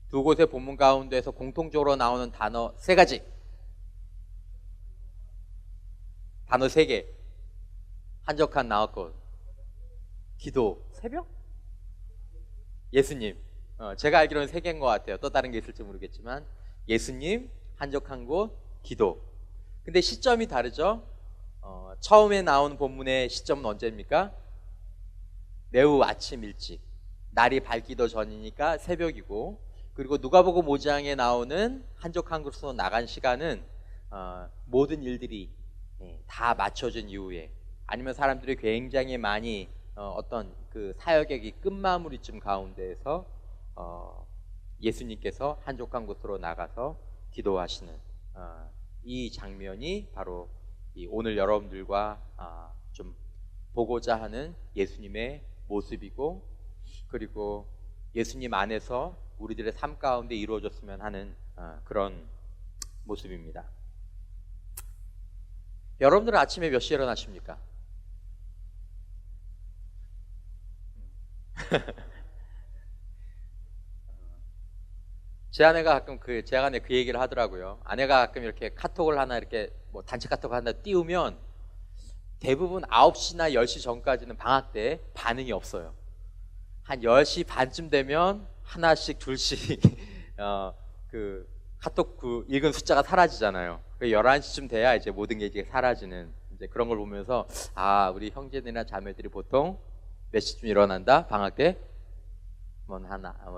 두 곳의 본문 가운데서 공통적으로 나오는 단어 세 가지. 단어 세 개. 한적한 나왔고, 기도, 새벽? 예수님. 제가 알기로는 세 개인 것 같아요. 또 다른 게 있을지 모르겠지만 예수님, 한적한 곳, 기도. 근데 시점이 다르죠. 처음에 나온 본문의 시점은 언제입니까? 매우 아침 일찍, 날이 밝기도 전이니까 새벽이고, 그리고 누가복음 5장에 나오는 한적한 곳으로 나간 시간은 모든 일들이 다 맞춰진 이후에, 아니면 사람들이 굉장히 많이 어떤 그 사역의 끝마무리쯤 가운데에서 예수님께서 한적한 곳으로 나가서 기도하시는 이 장면이 바로 이 오늘 여러분들과 좀 보고자 하는 예수님의 모습이고, 그리고 예수님 안에서 우리들의 삶 가운데 이루어졌으면 하는 그런 모습입니다. 여러분들은 아침에 몇 시에 일어나십니까? 제 아내가 가끔 제 아내 그 얘기를 하더라고요. 아내가 가끔 이렇게 카톡을 하나, 이렇게 뭐 단체 카톡 하나 띄우면 대부분 9시나 10시 전까지는 방학 때 반응이 없어요. 한 10시 반쯤 되면 하나씩 둘씩 그 카톡 읽은 숫자가 사라지잖아요. 11시쯤 돼야 이제 모든 게 이제 사라지는, 이제 그런 걸 보면서 우리 형제들이나 자매들이 보통 몇 시쯤 일어난다? 방학 때?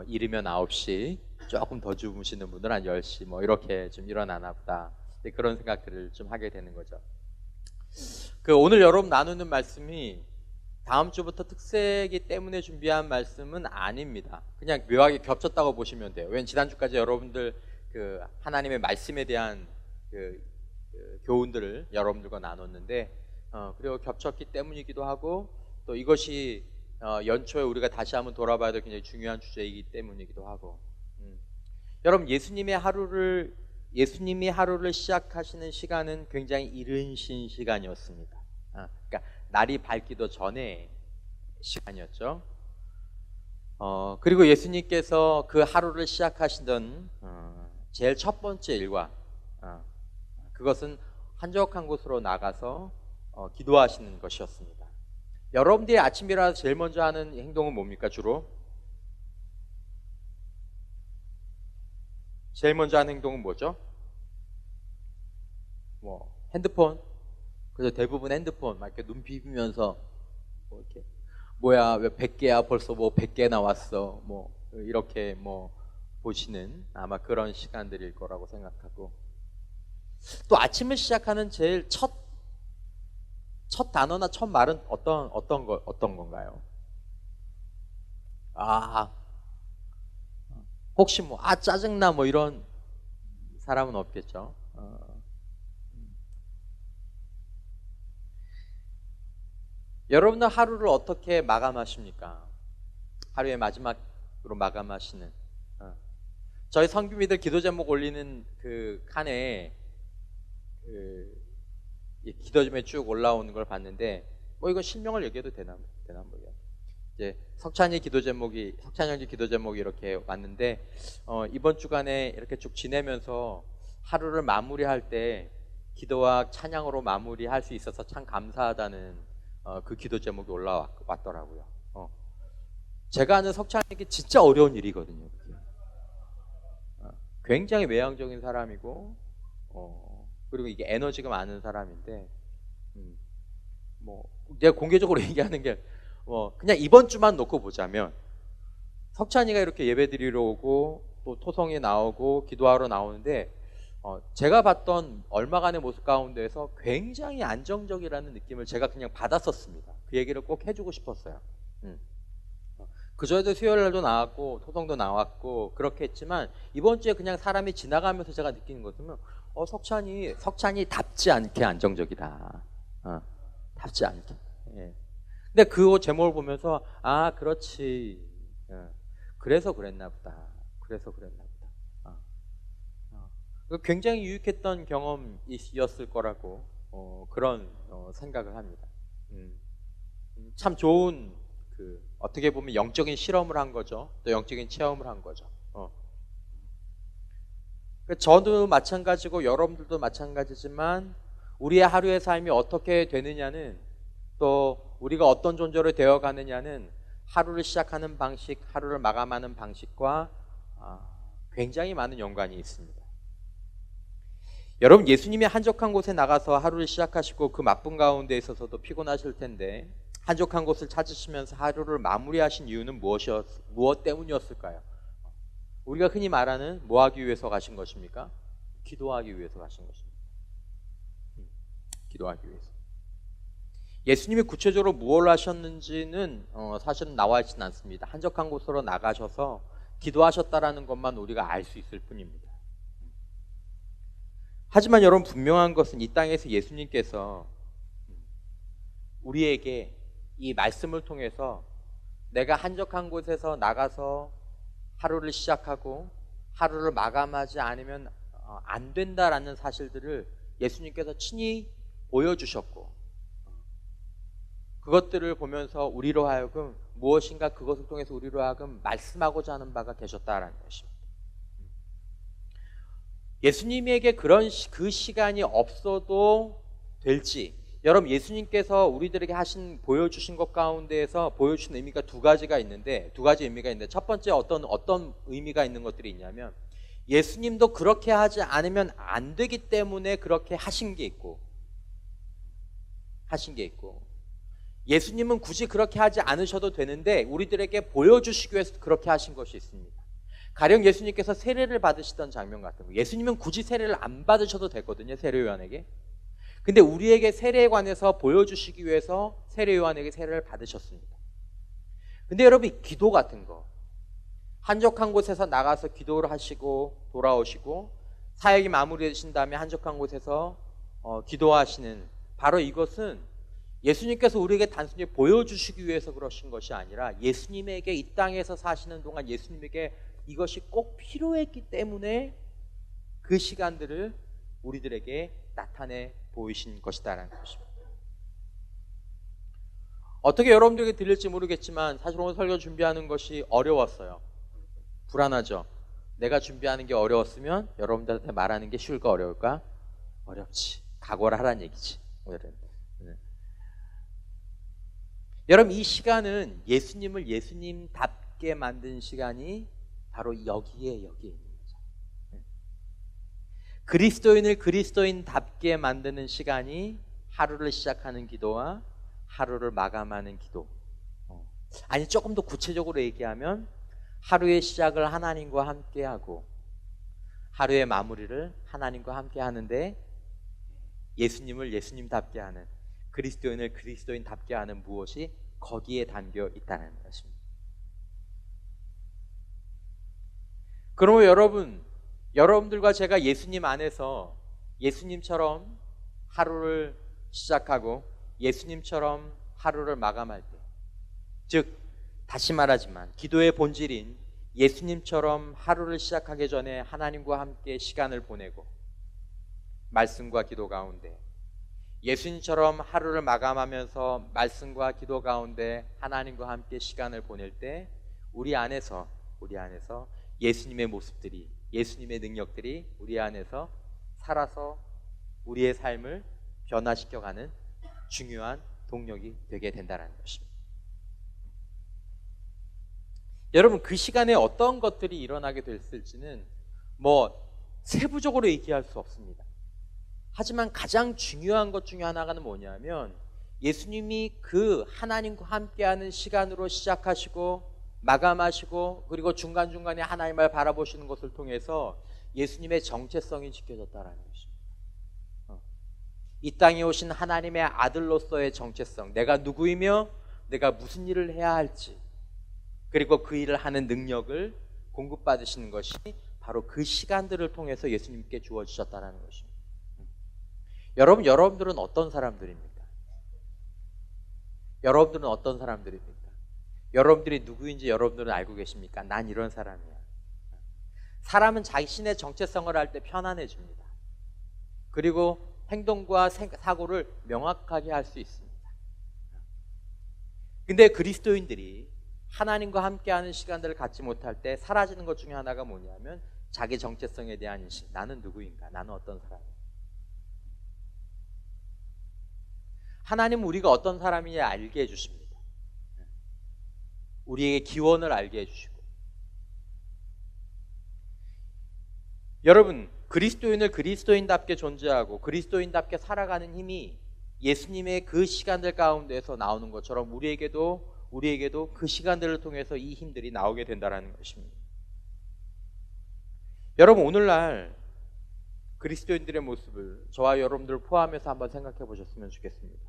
이르면 9시, 조금 더 주무시는 분들은 한 10시 이렇게 좀 일어나나 보다. 그런 생각들을 좀 하게 되는 거죠. 오늘 여러분 나누는 말씀이 다음 주부터 특세이기 때문에 준비한 말씀은 아닙니다. 그냥 묘하게 겹쳤다고 보시면 돼요. 왜냐면 지난주까지 여러분들 하나님의 말씀에 대한 교훈들을 여러분들과 나눴는데, 그리고 겹쳤기 때문이기도 하고, 또 이것이 연초에 우리가 다시 한번 돌아봐야 될 굉장히 중요한 주제이기 때문이기도 하고. 여러분, 예수님이 하루를 시작하시는 시간은 굉장히 이른 시간이었습니다. 그러니까 날이 밝기도 전에 시간이었죠. 그리고 예수님께서 그 하루를 시작하시던 제일 첫 번째 일과 그것은 한적한 곳으로 나가서 기도하시는 것이었습니다. 여러분들이 아침 일어나서 제일 먼저 하는 행동은 뭡니까? 주로 제일 먼저 하는 행동은 뭐죠? 핸드폰. 그래서 대부분 핸드폰 막 이렇게 눈 비비면서 이렇게 뭐야 왜 100개야 벌써 100개 나왔어 이렇게 보시는 아마 그런 시간들일 거라고 생각하고, 또 아침을 시작하는 제일 첫 단어나 첫 말은 어떤 건가요? 혹시 짜증나 이런 사람은 없겠죠? 여러분들 하루를 어떻게 마감하십니까? 하루의 마지막으로 마감하시는 저희 성규미들 기도 제목 올리는 그 칸에 기도 제목에 쭉 올라오는 걸 봤는데, 이거 실명을 얘기해도 되나 모르겠어요. 이제 석찬이 기도 제목이 이렇게 왔는데, 이번 주간에 이렇게 쭉 지내면서 하루를 마무리할 때 기도와 찬양으로 마무리할 수 있어서 참 감사하다는 그 기도 제목이 올라왔더라고요. 제가 아는 석찬이게 진짜 어려운 일이거든요. 굉장히 외향적인 사람이고, 그리고 이게 에너지가 많은 사람인데, 내가 공개적으로 얘기하는 게 그냥 이번 주만 놓고 보자면 석찬이가 이렇게 예배 드리러 오고 또 토성에 나오고 기도하러 나오는데, 제가 봤던 얼마간의 모습 가운데에서 굉장히 안정적이라는 느낌을 제가 그냥 받았었습니다. 그 얘기를 꼭 해주고 싶었어요. 그전에도 수요일날도 나왔고 토성도 나왔고 그렇게 했지만, 이번 주에 그냥 사람이 지나가면서 제가 느끼는 것은 석찬이 답지 않게 안정적이다. 답지 않게. 예. 근데 그 제목을 보면서 그렇지. 그래서 그랬나 보다. 굉장히 유익했던 경험이었을 거라고 그런 생각을 합니다. 참 좋은 어떻게 보면 영적인 실험을 한 거죠. 또 영적인 체험을 한 거죠. 저도 마찬가지고 여러분들도 마찬가지지만 우리의 하루의 삶이 어떻게 되느냐는, 또 우리가 어떤 존재로 되어가느냐는 하루를 시작하는 방식, 하루를 마감하는 방식과 굉장히 많은 연관이 있습니다. 여러분, 예수님이 한적한 곳에 나가서 하루를 시작하시고 그 바쁜 가운데 있어서도 피곤하실 텐데 한적한 곳을 찾으시면서 하루를 마무리하신 이유는 무엇 때문이었을까요? 우리가 흔히 말하는 뭐 하기 위해서 가신 것입니까? 기도하기 위해서 가신 것입니다. 기도하기 위해서. 예수님이 구체적으로 무엇을 하셨는지는 사실은 나와 있지는 않습니다. 한적한 곳으로 나가셔서 기도하셨다라는 것만 우리가 알 수 있을 뿐입니다. 하지만 여러분, 분명한 것은 이 땅에서 예수님께서 우리에게 이 말씀을 통해서 내가 한적한 곳에서 나가서 하루를 시작하고 하루를 마감하지 않으면 안 된다라는 사실들을 예수님께서 친히 보여주셨고, 그것들을 보면서 우리로 하여금 무엇인가 그것을 통해서 우리로 하여금 말씀하고자 하는 바가 계셨다라는 것입니다. 예수님에게 그 시간이 없어도 될지, 여러분, 예수님께서 우리들에게 보여주신 것 가운데에서 보여주신 의미가 두 가지 의미가 있는데, 첫 번째 어떤 의미가 있는 것들이 있냐면, 예수님도 그렇게 하지 않으면 안 되기 때문에 그렇게 하신 게 있고, 예수님은 굳이 그렇게 하지 않으셔도 되는데 우리들에게 보여주시기 위해서 그렇게 하신 것이 있습니다. 가령 예수님께서 세례를 받으시던 장면 같은 거, 예수님은 굳이 세례를 안 받으셔도 되거든요, 세례요한에게. 근데 우리에게 세례에 관해서 보여주시기 위해서 세례요한에게 세례를 받으셨습니다. 근데 여러분, 기도 같은 거, 한적한 곳에서 나가서 기도를 하시고 돌아오시고 사역이 마무리되신 다음에 한적한 곳에서 기도하시는, 바로 이것은 예수님께서 우리에게 단순히 보여주시기 위해서 그러신 것이 아니라 예수님에게 이 땅에서 사시는 동안 예수님에게 이것이 꼭 필요했기 때문에 그 시간들을 우리들에게 나타내 보이신 것이다라는 것입니다. 어떻게 여러분들에게 들릴지 모르겠지만 사실 오늘 설교 준비하는 것이 어려웠어요. 불안하죠. 내가 준비하는 게 어려웠으면 여러분들한테 말하는 게 쉬울까 어려울까? 어렵지. 각오를 하라는 얘기지. 여러분, 이 시간은 예수님을 예수님답게 만든 시간이 바로 여기에 있는 거죠. 그리스도인을 그리스도인답게 만드는 시간이 하루를 시작하는 기도와 하루를 마감하는 기도. 아니, 조금 더 구체적으로 얘기하면 하루의 시작을 하나님과 함께 하고 하루의 마무리를 하나님과 함께 하는데, 예수님을 예수님답게 하는, 그리스도인을 그리스도인답게 하는 무엇이 거기에 담겨 있다는 것입니다. 그러면 여러분들과 제가 예수님 안에서 예수님처럼 하루를 시작하고 예수님처럼 하루를 마감할 때, 즉 다시 말하지만 기도의 본질인 예수님처럼 하루를 시작하기 전에 하나님과 함께 시간을 보내고 말씀과 기도 가운데, 예수님처럼 하루를 마감하면서 말씀과 기도 가운데 하나님과 함께 시간을 보낼 때 우리 안에서 예수님의 모습들이, 예수님의 능력들이 우리 안에서 살아서 우리의 삶을 변화시켜가는 중요한 동력이 되게 된다는 것입니다. 여러분, 그 시간에 어떤 것들이 일어나게 됐을지는 세부적으로 얘기할 수 없습니다. 하지만 가장 중요한 것 중에 하나가 뭐냐면, 예수님이 그 하나님과 함께하는 시간으로 시작하시고 마감하시고 그리고 중간중간에 하나님을 바라보시는 것을 통해서 예수님의 정체성이 지켜졌다는 것입니다. 이 땅에 오신 하나님의 아들로서의 정체성, 내가 누구이며 내가 무슨 일을 해야 할지, 그리고 그 일을 하는 능력을 공급받으시는 것이 바로 그 시간들을 통해서 예수님께 주어지셨다는 것입니다. 여러분들은 어떤 사람들입니까? 여러분들이 누구인지 여러분들은 알고 계십니까? 난 이런 사람이야. 사람은 자신의 정체성을 할 때 편안해집니다. 그리고 행동과 사고를 명확하게 할 수 있습니다. 근데 그리스도인들이 하나님과 함께하는 시간들을 갖지 못할 때 사라지는 것 중에 하나가 뭐냐면 자기 정체성에 대한 인식, 나는 누구인가, 나는 어떤 사람인가. 하나님은 우리가 어떤 사람인지 알게 해주십니다. 우리에게 기원을 알게 해주시고. 여러분, 그리스도인을 그리스도인답게 존재하고 그리스도인답게 살아가는 힘이 예수님의 그 시간들 가운데서 나오는 것처럼 우리에게도 그 시간들을 통해서 이 힘들이 나오게 된다는 것입니다. 여러분, 오늘날 그리스도인들의 모습을 저와 여러분들 포함해서 한번 생각해 보셨으면 좋겠습니다.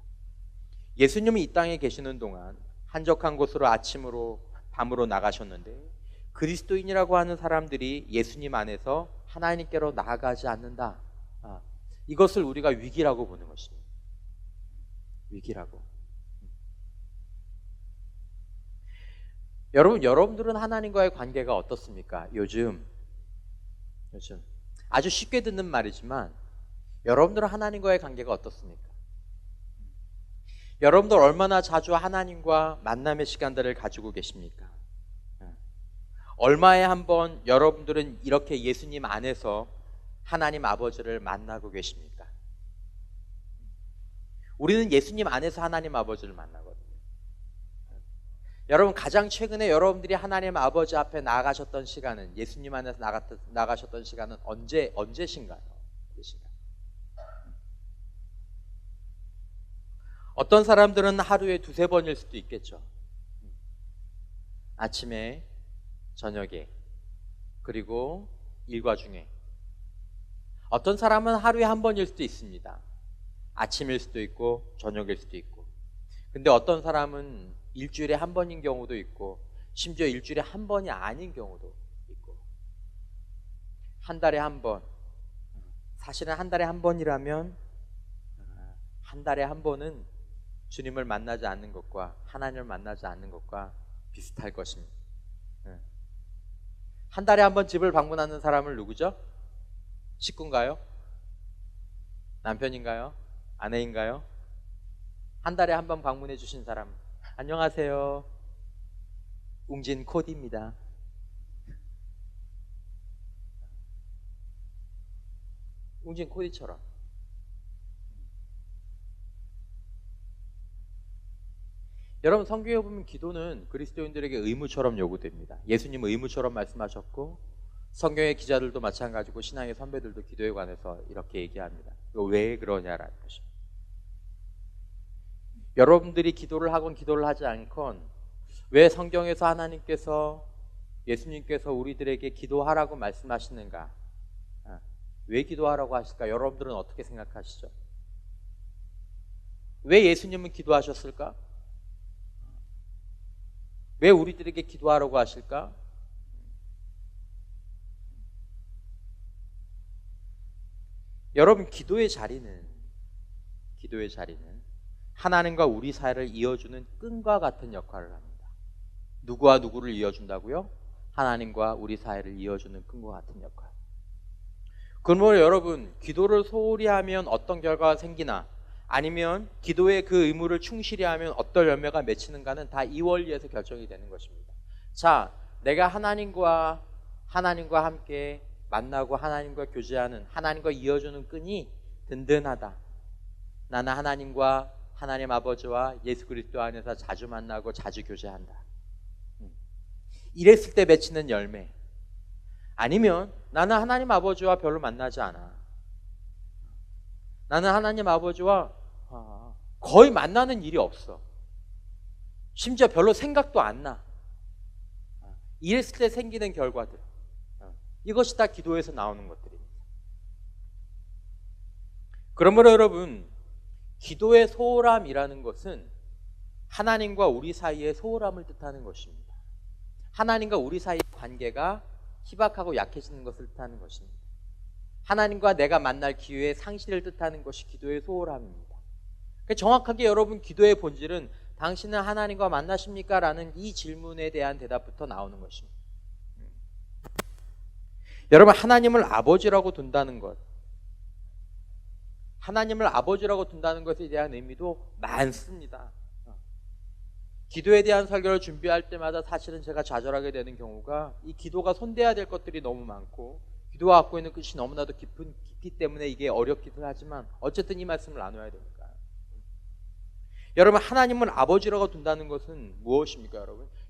예수님이 이 땅에 계시는 동안 한적한 곳으로 아침으로 밤으로 나가셨는데 그리스도인이라고 하는 사람들이 예수님 안에서 하나님께로 나아가지 않는다. 이것을 우리가 위기라고 보는 것입니다. 위기라고. 여러분들은 하나님과의 관계가 어떻습니까? 요즘 아주 쉽게 듣는 말이지만 여러분들은 하나님과의 관계가 어떻습니까? 여러분들 얼마나 자주 하나님과 만남의 시간들을 가지고 계십니까? 얼마에 한 번 여러분들은 이렇게 예수님 안에서 하나님 아버지를 만나고 계십니까? 우리는 예수님 안에서 하나님 아버지를 만나거든요. 여러분, 가장 최근에 여러분들이 하나님 아버지 앞에 나아가셨던 시간은, 예수님 안에서 나가셨던 시간은 언제신가요? 어떤 사람들은 하루에 두세 번일 수도 있겠죠. 아침에, 저녁에, 그리고 일과 중에. 어떤 사람은 하루에 한 번일 수도 있습니다. 아침일 수도 있고 저녁일 수도 있고. 근데 어떤 사람은 일주일에 한 번인 경우도 있고 심지어 일주일에 한 번이 아닌 경우도 있고. 한 달에 한 번. 사실은 한 달에 한 번이라면 한 달에 한 번은 주님을 만나지 않는 것과 하나님을 만나지 않는 것과 비슷할 것입니다. 한 달에 한 번 집을 방문하는 사람은 누구죠? 식구인가요? 남편인가요? 아내인가요? 한 달에 한 번 방문해 주신 사람. 안녕하세요. 웅진 코디입니다. 웅진 코디처럼. 여러분, 성경에 보면 기도는 그리스도인들에게 의무처럼 요구됩니다. 예수님은 의무처럼 말씀하셨고 성경의 기자들도 마찬가지고 신앙의 선배들도 기도에 관해서 이렇게 얘기합니다. 이거 왜 그러냐라는 것입니다. 여러분들이 기도를 하건 기도를 하지 않건 왜 성경에서 하나님께서, 예수님께서 우리들에게 기도하라고 말씀하시는가? 왜 기도하라고 하실까? 여러분들은 어떻게 생각하시죠? 왜 예수님은 기도하셨을까? 왜 우리들에게 기도하라고 하실까? 여러분, 기도의 자리는 하나님과 우리 사이를 이어주는 끈과 같은 역할을 합니다. 누구와 누구를 이어준다고요? 하나님과 우리 사이를 이어주는 끈과 같은 역할. 그러므로 여러분, 기도를 소홀히 하면 어떤 결과가 생기나, 아니면 기도의 그 의무를 충실히 하면 어떤 열매가 맺히는가는 다 이 원리에서 결정이 되는 것입니다. 자, 내가 하나님과 함께 만나고 하나님과 교제하는, 하나님과 이어주는 끈이 든든하다. 나는 하나님과 하나님 아버지와 예수 그리스도 안에서 자주 만나고 자주 교제한다. 이랬을 때 맺히는 열매. 아니면 나는 하나님 아버지와 별로 만나지 않아. 나는 하나님 아버지와 거의 만나는 일이 없어. 심지어 별로 생각도 안 나. 이랬을 때 생기는 결과들. 이것이 다 기도에서 나오는 것들입니다. 그러므로 여러분, 기도의 소홀함이라는 것은 하나님과 우리 사이의 소홀함을 뜻하는 것입니다. 하나님과 우리 사이의 관계가 희박하고 약해지는 것을 뜻하는 것입니다. 하나님과 내가 만날 기회의 상실을 뜻하는 것이 기도의 소홀함입니다. 정확하게 여러분, 기도의 본질은 당신은 하나님과 만나십니까? 라는 이 질문에 대한 대답부터 나오는 것입니다. 여러분, 하나님을 아버지라고 둔다는 것, 하나님을 아버지라고 둔다는 것에 대한 의미도 많습니다. 기도에 대한 설교를 준비할 때마다 사실은 제가 좌절하게 되는 경우가 이 기도가 손대야 될 것들이 너무 많고 기도가 갖고 있는 끝이 너무나도 깊기 때문에 이게 어렵기도 하지만 어쨌든 이 말씀을 나눠야 되니까. 여러분, 하나님을 아버지라고 둔다는 것은 무엇입니까?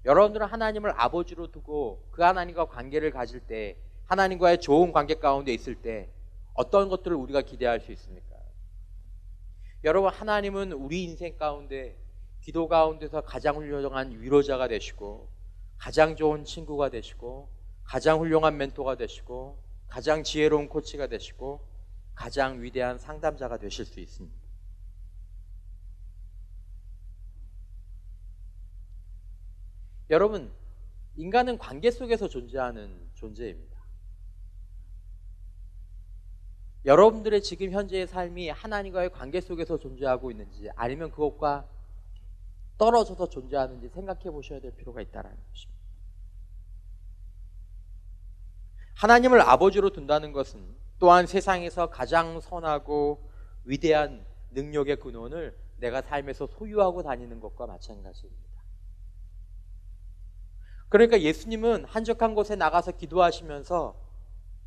여러분들은 하나님을 아버지로 두고 그 하나님과 관계를 가질 때, 하나님과의 좋은 관계 가운데 있을 때 어떤 것들을 우리가 기대할 수 있습니까? 여러분, 하나님은 우리 인생 가운데 기도 가운데서 가장 훌륭한 위로자가 되시고, 가장 좋은 친구가 되시고, 가장 훌륭한 멘토가 되시고, 가장 지혜로운 코치가 되시고, 가장 위대한 상담자가 되실 수 있습니다. 여러분, 인간은 관계 속에서 존재하는 존재입니다. 여러분들의 지금 현재의 삶이 하나님과의 관계 속에서 존재하고 있는지 아니면 그것과 떨어져서 존재하는지 생각해 보셔야 될 필요가 있다는 것입니다. 하나님을 아버지로 둔다는 것은 또한 세상에서 가장 선하고 위대한 능력의 근원을 내가 삶에서 소유하고 다니는 것과 마찬가지입니다. 그러니까 예수님은 한적한 곳에 나가서 기도하시면서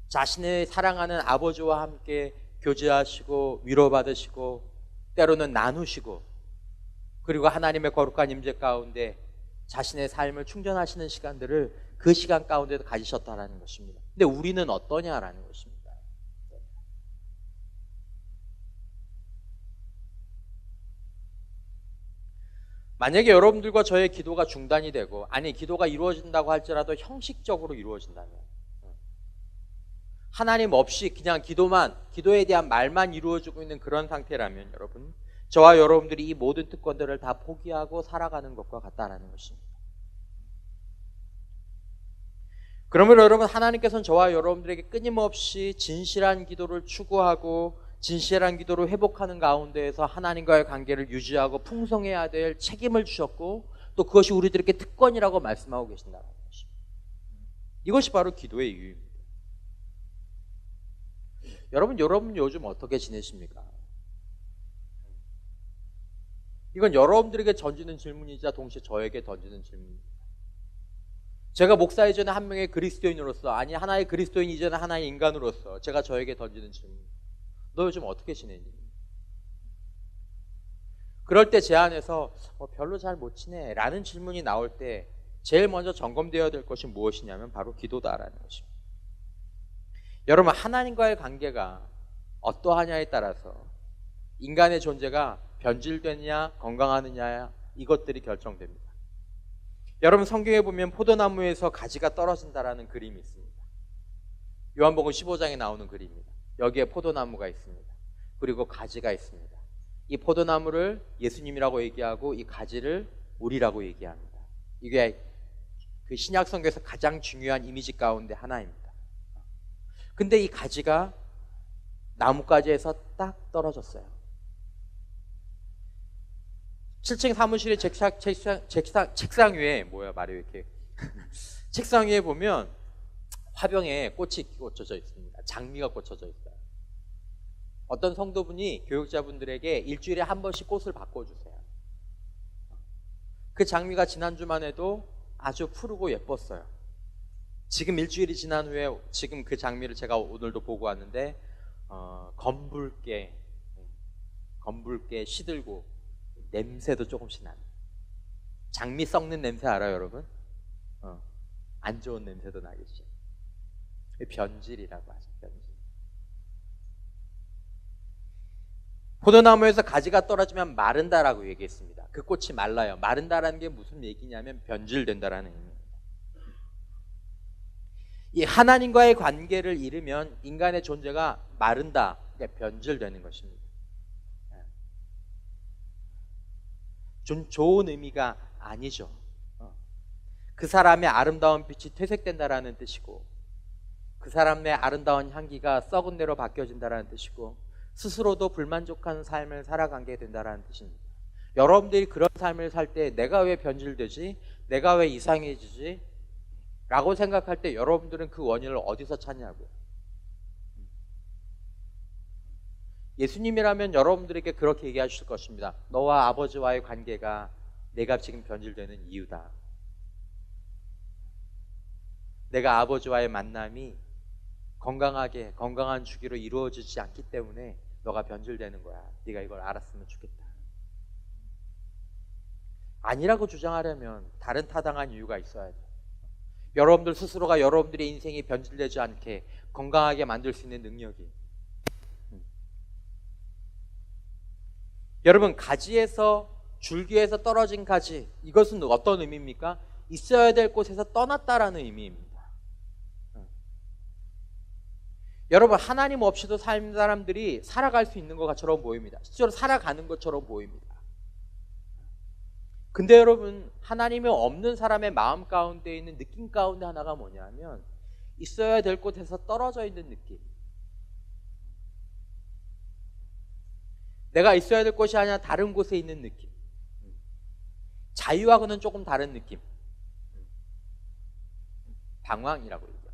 자신의 사랑하는 아버지와 함께 교제하시고 위로받으시고 때로는 나누시고 그리고 하나님의 거룩한 임재 가운데 자신의 삶을 충전하시는 시간들을 그 시간 가운데도 가지셨다는 것입니다. 근데 우리는 어떠냐라는 것입니다. 만약에 여러분들과 저의 기도가 중단이 되고, 아니 기도가 이루어진다고 할지라도 형식적으로 이루어진다면, 하나님 없이 그냥 기도에 대한 말만 이루어지고 있는 그런 상태라면 여러분, 저와 여러분들이 이 모든 특권들을 다 포기하고 살아가는 것과 같다라는 것입니다. 그러면 여러분, 하나님께서는 저와 여러분들에게 끊임없이 진실한 기도를 추구하고 진실한 기도로 회복하는 가운데에서 하나님과의 관계를 유지하고 풍성해야 될 책임을 주셨고, 또 그것이 우리들에게 특권이라고 말씀하고 계신다는 것입니다. 이것이 바로 기도의 이유입니다. 여러분 요즘 어떻게 지내십니까? 이건 여러분들에게 던지는 질문이자 동시에 저에게 던지는 질문입니다. 제가 목사 이전에 한 명의 그리스도인으로서, 아니 하나의 그리스도인 이전에 하나의 인간으로서 제가 저에게 던지는 질문, 너 요즘 어떻게 지내니? 그럴 때 제 안에서 별로 잘 못 지내 라는 질문이 나올 때 제일 먼저 점검되어야 될 것이 무엇이냐면 바로 기도다라는 것입니다. 여러분, 하나님과의 관계가 어떠하냐에 따라서 인간의 존재가 변질되느냐 건강하느냐 이것들이 결정됩니다. 여러분, 성경에 보면 포도나무에서 가지가 떨어진다라는 그림이 있습니다. 요한복음 15장에 나오는 그림입니다. 여기에 포도나무가 있습니다. 그리고 가지가 있습니다. 이 포도나무를 예수님이라고 얘기하고 이 가지를 우리라고 얘기합니다. 이게 그 신약 성경에서 가장 중요한 이미지 가운데 하나입니다. 근데 이 가지가 나뭇가지에서 딱 떨어졌어요. 7층 사무실의 책상 위에 이렇게 책상 위에 보면 화병에 꽃이 꽂혀져 있습니다. 장미가 꽂혀져 있어요. 어떤 성도분이 교육자분들에게 일주일에 한 번씩 꽃을 바꿔주세요. 그 장미가 지난주만 해도 아주 푸르고 예뻤어요. 지금 일주일이 지난 후에 지금 그 장미를 제가 오늘도 보고 왔는데 검붉게 시들고 냄새도 조금씩 나는, 장미 썩는 냄새 알아요 여러분? 안 좋은 냄새도 나겠죠. 변질이라고 하죠. 변질. 포도나무에서 가지가 떨어지면 마른다라고 얘기했습니다. 그 꽃이 말라요. 마른다라는 게 무슨 얘기냐면 변질된다라는 의미입니다. 이 하나님과의 관계를 잃으면 인간의 존재가 마른다, 그러니까 변질되는 것입니다. 좀 좋은 의미가 아니죠. 그 사람의 아름다운 빛이 퇴색된다라는 뜻이고, 그 사람의 아름다운 향기가 썩은 대로 바뀌어진다라는 뜻이고, 스스로도 불만족한 삶을 살아가게 된다라는 뜻입니다. 여러분들이 그런 삶을 살 때 내가 왜 변질되지? 내가 왜 이상해지지? 라고 생각할 때 여러분들은 그 원인을 어디서 찾냐고요. 예수님이라면 여러분들에게 그렇게 얘기하실 것입니다. 너와 아버지와의 관계가 내가 지금 변질되는 이유다. 내가 아버지와의 만남이 건강한 주기로 이루어지지 않기 때문에 너가 변질되는 거야. 네가 이걸 알았으면 좋겠다. 아니라고 주장하려면 다른 타당한 이유가 있어야 돼. 여러분들 스스로가 여러분들의 인생이 변질되지 않게 건강하게 만들 수 있는 능력이. 여러분, 가지에서 줄기에서 떨어진 가지, 이것은 어떤 의미입니까? 있어야 될 곳에서 떠났다라는 의미입니다. 여러분, 하나님 없이도 삶 사람들이 살아갈 수 있는 것처럼 보입니다. 실제로 살아가는 것처럼 보입니다. 근데 여러분, 하나님이 없는 사람의 마음 가운데 있는 느낌 가운데 하나가 뭐냐면 있어야 될 곳에서 떨어져 있는 느낌. 내가 있어야 될 곳이 아니라 다른 곳에 있는 느낌. 자유하고는 조금 다른 느낌. 방황이라고 얘기해요.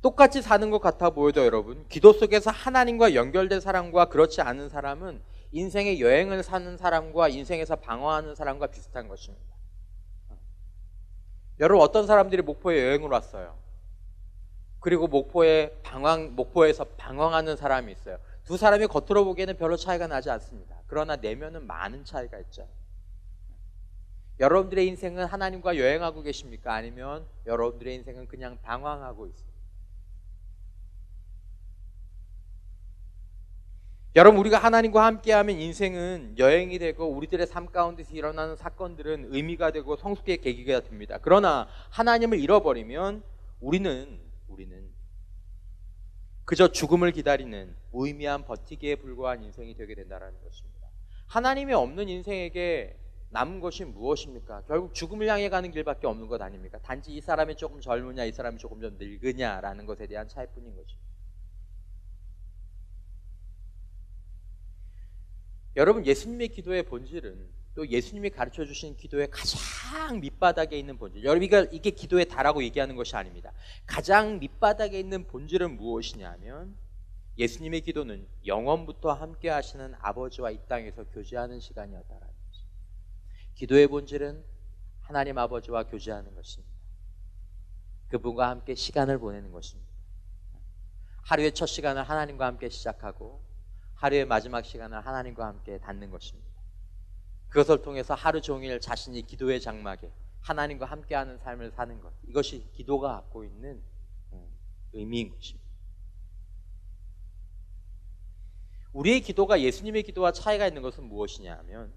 똑같이 사는 것 같아 보여도 여러분, 기도 속에서 하나님과 연결된 사람과 그렇지 않은 사람은 인생의 여행을 사는 사람과 인생에서 방황하는 사람과 비슷한 것입니다. 여러분, 어떤 사람들이 목포에 여행을 왔어요. 그리고 목포에서 방황하는 사람이 있어요. 두 사람이 겉으로 보기에는 별로 차이가 나지 않습니다. 그러나 내면은 많은 차이가 있죠. 여러분들의 인생은 하나님과 여행하고 계십니까? 아니면 여러분들의 인생은 그냥 방황하고 있습니까? 여러분, 우리가 하나님과 함께하면 인생은 여행이 되고 우리들의 삶 가운데서 일어나는 사건들은 의미가 되고 성숙의 계기가 됩니다. 그러나 하나님을 잃어버리면 우리는 그저 죽음을 기다리는 무의미한 버티기에 불과한 인생이 되게 된다는 것입니다. 하나님이 없는 인생에게 남은 것이 무엇입니까? 결국 죽음을 향해 가는 길밖에 없는 것 아닙니까? 단지 이 사람이 조금 젊으냐, 이 사람이 조금 좀 늙으냐라는 것에 대한 차이뿐인 것입니다. 여러분, 예수님의 기도의 본질은 또 예수님이 가르쳐 주신 기도의 가장 밑바닥에 있는 본질, 여러분, 이게 기도의 다라고 얘기하는 것이 아닙니다. 가장 밑바닥에 있는 본질은 무엇이냐면 예수님의 기도는 영원부터 함께 하시는 아버지와 이 땅에서 교제하는 시간이었다라는 것입니다. 기도의 본질은 하나님 아버지와 교제하는 것입니다. 그분과 함께 시간을 보내는 것입니다. 하루의 첫 시간을 하나님과 함께 시작하고 하루의 마지막 시간을 하나님과 함께 닿는 것입니다. 그것을 통해서 하루 종일 자신이 기도의 장막에 하나님과 함께하는 삶을 사는 것, 이것이 기도가 갖고 있는 의미인 것입니다. 우리의 기도가 예수님의 기도와 차이가 있는 것은 무엇이냐 하면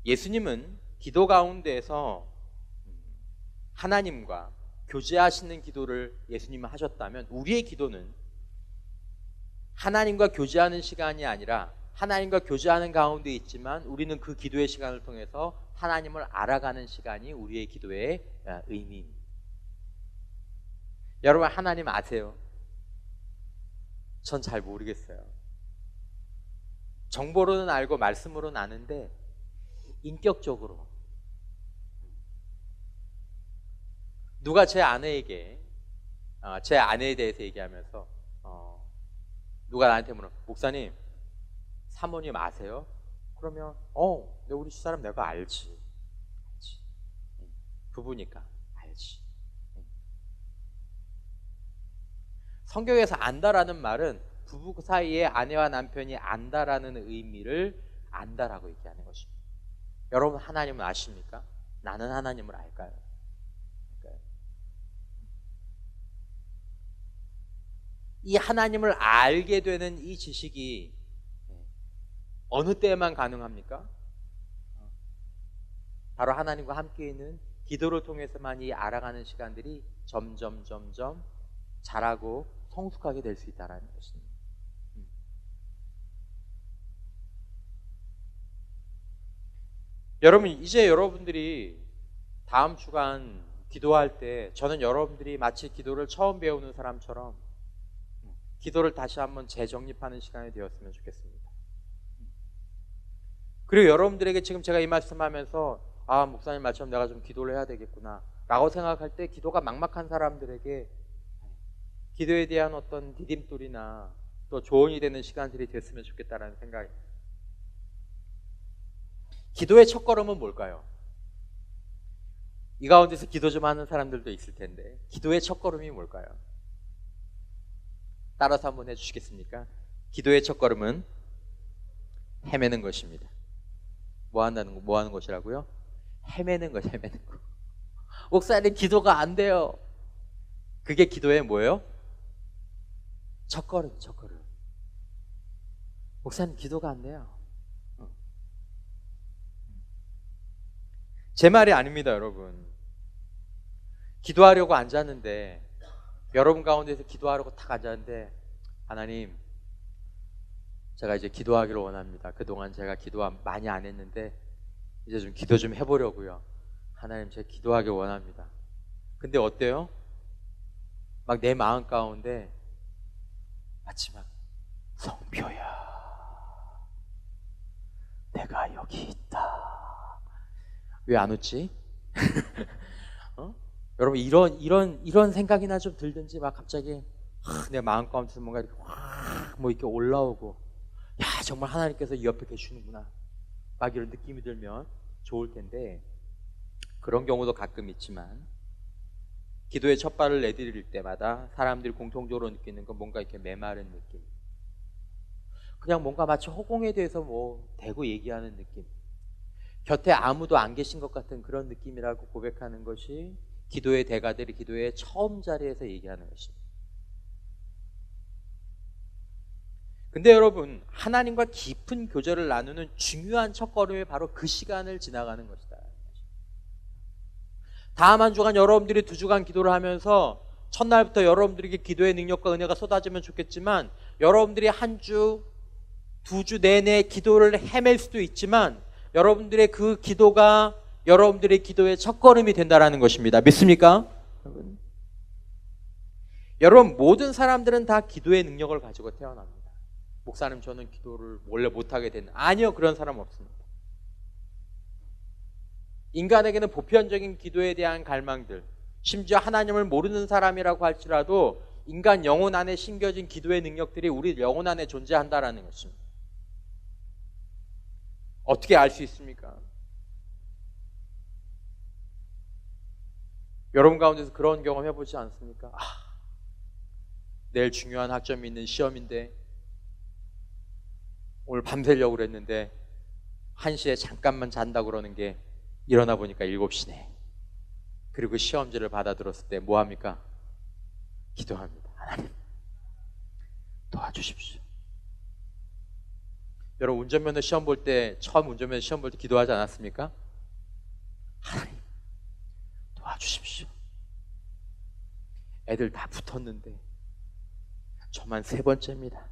예수님은 기도 가운데에서 하나님과 교제하시는 기도를 예수님은 하셨다면 우리의 기도는 하나님과 교제하는 시간이 아니라 하나님과 교제하는 가운데 있지만 우리는 그 기도의 시간을 통해서 하나님을 알아가는 시간이 우리의 기도의 의미입니다. 여러분, 하나님 아세요? 전 잘 모르겠어요. 정보로는 알고 말씀으로는 아는데 인격적으로 누가 제 아내에 대해서 얘기하면서 누가 나한테 물어, 목사님 사모님 아세요? 그러면 우리 집사람 내가 알지. 부부니까 알지. 성경에서 안다라는 말은 부부 사이에 아내와 남편이 안다라는 의미를 안다라고 얘기하는 것입니다. 여러분, 하나님은 아십니까? 나는 하나님을 알까요? 이 하나님을 알게 되는 이 지식이 어느 때에만 가능합니까? 바로 하나님과 함께 있는 기도를 통해서만 이 알아가는 시간들이 점점 자라고 성숙하게 될 수 있다는 것입니다. 여러분, 이제 여러분들이 다음 주간 기도할 때 저는 여러분들이 마치 기도를 처음 배우는 사람처럼 기도를 다시 한번 재정립하는 시간이 되었으면 좋겠습니다. 그리고 여러분들에게 지금 제가 이 말씀하면서 목사님 말처럼 내가 좀 기도를 해야 되겠구나 라고 생각할 때 기도가 막막한 사람들에게 기도에 대한 어떤 디딤돌이나 또 조언이 되는 시간들이 됐으면 좋겠다라는 생각입니다. 기도의 첫걸음은 뭘까요? 이 가운데서 기도 좀 하는 사람들도 있을 텐데 기도의 첫걸음이 뭘까요? 따라서 한번 해주시겠습니까? 기도의 첫걸음은 헤매는 것입니다. 뭐 하는 것이라고요? 헤매는 것, 헤매는 것. 목사님 기도가 안 돼요. 그게 기도의 뭐예요? 첫걸음, 첫걸음. 목사님 기도가 안 돼요. 제 말이 아닙니다, 여러분. 기도하려고 앉았는데, 여러분 가운데서 기도하려고 탁 앉았는데, 하나님, 제가 이제 기도하기를 원합니다. 그동안 제가 기도 많이 안 했는데 이제 좀 기도 좀 해보려고요. 하나님, 제가 기도하길 원합니다. 근데 어때요? 막 내 마음 가운데 마치 막 성표야, 내가 여기 있다. 왜 안 웃지? 여러분 이런 생각이나 좀 들든지 막 갑자기 내 마음 가운데서 뭔가 이렇게 뭐 이렇게 올라오고, 야 정말 하나님께서 이 옆에 계시는구나, 막 이런 느낌이 들면 좋을 텐데, 그런 경우도 가끔 있지만 기도의 첫 발을 내디딜 때마다 사람들이 공통적으로 느끼는 건 뭔가 이렇게 메마른 느낌, 그냥 뭔가 마치 허공에 대해서 뭐 대고 얘기하는 느낌, 곁에 아무도 안 계신 것 같은 그런 느낌이라고 고백하는 것이 기도의 대가들이 기도의 처음 자리에서 얘기하는 것입니다. 근데 여러분, 하나님과 깊은 교제를 나누는 중요한 첫걸음이 바로 그 시간을 지나가는 것이다. 다음 한 주간 여러분들이 2주간 기도를 하면서 첫날부터 여러분들에게 기도의 능력과 은혜가 쏟아지면 좋겠지만, 여러분들이 한 주, 2주 내내 기도를 헤맬 수도 있지만 여러분들의 그 기도가 여러분들의 기도의 첫걸음이 된다는 것입니다. 믿습니까? 여러분, 모든 사람들은 다 기도의 능력을 가지고 태어납니다. 목사님, 저는 기도를 원래 못하게 됐나? 아니요, 그런 사람 없습니다. 인간에게는 보편적인 기도에 대한 갈망들, 심지어 하나님을 모르는 사람이라고 할지라도 인간 영혼 안에 심겨진 기도의 능력들이 우리 영혼 안에 존재한다는 것입니다. 어떻게 알 수 있습니까? 여러분 가운데서 그런 경험 해보지 않습니까? 내일 중요한 학점이 있는 시험인데 오늘 밤새려고 그랬는데 1시에 잠깐만 잔다고 그러는 게 일어나 보니까 7시네. 그리고 시험지를 받아들었을 때 뭐합니까? 기도합니다. 하나님, 도와주십시오. 여러분, 운전면허 시험 볼 때, 처음 운전면허 시험 볼 때 기도하지 않았습니까? 하나님, 도와주십시오. 애들 다 붙었는데 저만 3번째입니다.